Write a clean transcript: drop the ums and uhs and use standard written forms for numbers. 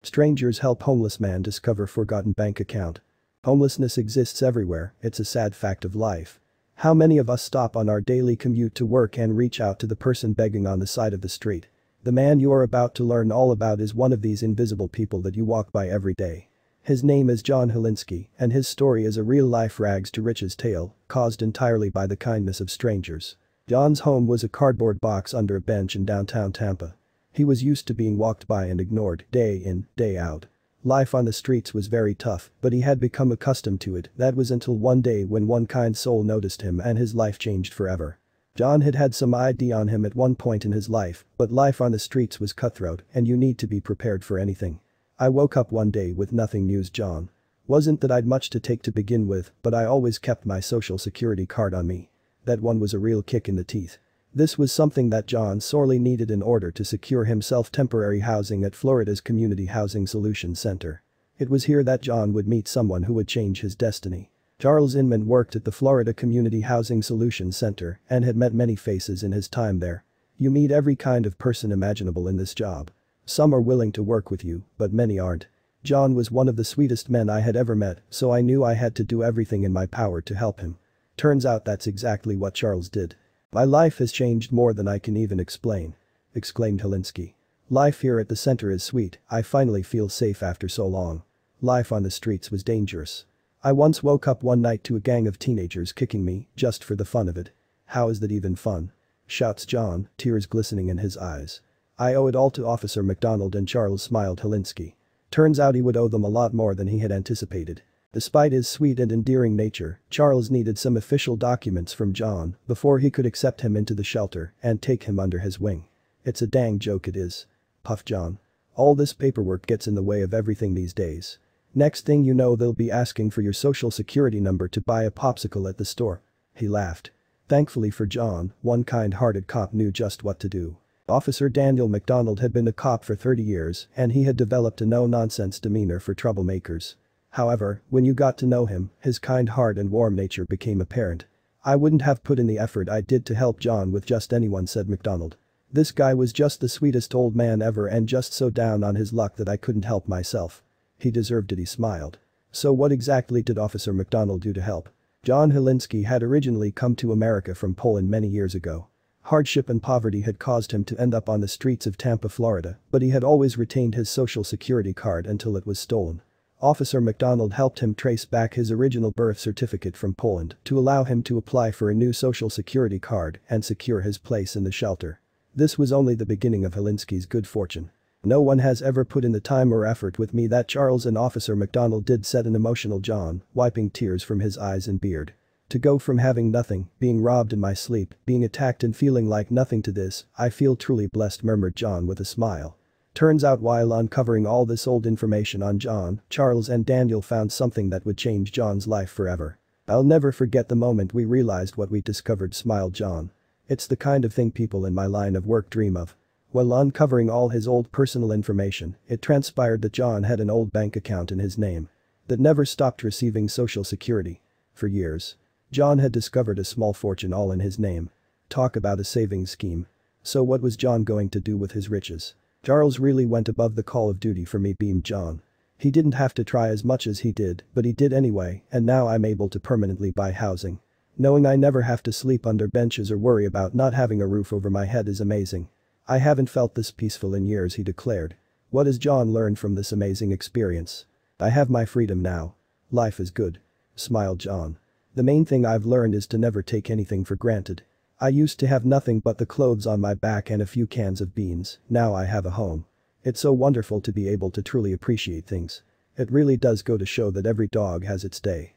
Strangers help homeless man discover forgotten bank account. Homelessness exists everywhere, it's a sad fact of life. How many of us stop on our daily commute to work and reach out to the person begging on the side of the street? The man you are about to learn all about is one of these invisible people that you walk by every day. His name is John Helinski, and his story is a real-life rags to riches tale, caused entirely by the kindness of strangers. John's home was a cardboard box under a bench in downtown Tampa. He was used to being walked by and ignored, day in, day out. Life on the streets was very tough, but he had become accustomed to it. That was until one day when one kind soul noticed him and his life changed forever. John had had some ID on him at one point in his life, but life on the streets was cutthroat and you need to be prepared for anything. I woke up one day with nothing, mused John. Wasn't that I'd much to take to begin with, but I always kept my social security card on me. That one was a real kick in the teeth. This was something that John sorely needed in order to secure himself temporary housing at Florida's Community Housing Solutions Center. It was here that John would meet someone who would change his destiny. Charles Inman worked at the Florida Community Housing Solutions Center and had met many faces in his time there. You meet every kind of person imaginable in this job. Some are willing to work with you, but many aren't. John was one of the sweetest men I had ever met, so I knew I had to do everything in my power to help him. Turns out that's exactly what Charles did. My life has changed more than I can even explain, exclaimed Helinski. Life here at the center is sweet, I finally feel safe after so long. Life on the streets was dangerous. I once woke up one night to a gang of teenagers kicking me, just for the fun of it. How is that even fun? Shouts John, tears glistening in his eyes. I owe it all to Officer McDonald and Charles, smiled Helinski. Turns out he would owe them a lot more than he had anticipated. Despite his sweet and endearing nature, Charles needed some official documents from John before he could accept him into the shelter and take him under his wing. It's a dang joke it is. Puffed John. All this paperwork gets in the way of everything these days. Next thing you know they'll be asking for your social security number to buy a popsicle at the store. He laughed. Thankfully for John, one kind-hearted cop knew just what to do. Officer Daniel McDonald had been a cop for 30 years and he had developed a no-nonsense demeanor for troublemakers. However, when you got to know him, his kind heart and warm nature became apparent. I wouldn't have put in the effort I did to help John with just anyone, said McDonald. This guy was just the sweetest old man ever and just so down on his luck that I couldn't help myself. He deserved it, he smiled. So what exactly did Officer McDonald do to help? John Helinski had originally come to America from Poland many years ago. Hardship and poverty had caused him to end up on the streets of Tampa, Florida, but he had always retained his social security card until it was stolen. Officer McDonald helped him trace back his original birth certificate from Poland to allow him to apply for a new social security card and secure his place in the shelter. This was only the beginning of Helinski's good fortune. No one has ever put in the time or effort with me that Charles and Officer McDonald did, said an emotional John, wiping tears from his eyes and beard. To go from having nothing, being robbed in my sleep, being attacked and feeling like nothing to this, I feel truly blessed, murmured John with a smile. Turns out while uncovering all this old information on John, Charles and Daniel found something that would change John's life forever. I'll never forget the moment we realized what we discovered, smiled John. It's the kind of thing people in my line of work dream of. While uncovering all his old personal information, it transpired that John had an old bank account in his name that never stopped receiving Social Security. For years. John had discovered a small fortune all in his name. Talk about a savings scheme. So what was John going to do with his riches? Charles really went above the call of duty for me, beamed John. He didn't have to try as much as he did, but he did anyway, and now I'm able to permanently buy housing. Knowing I never have to sleep under benches or worry about not having a roof over my head is amazing. I haven't felt this peaceful in years, he declared. What has John learned from this amazing experience? I have my freedom now. Life is good. Smiled John. The main thing I've learned is to never take anything for granted. I used to have nothing but the clothes on my back and a few cans of beans, now I have a home. It's so wonderful to be able to truly appreciate things. It really does go to show that every dog has its day.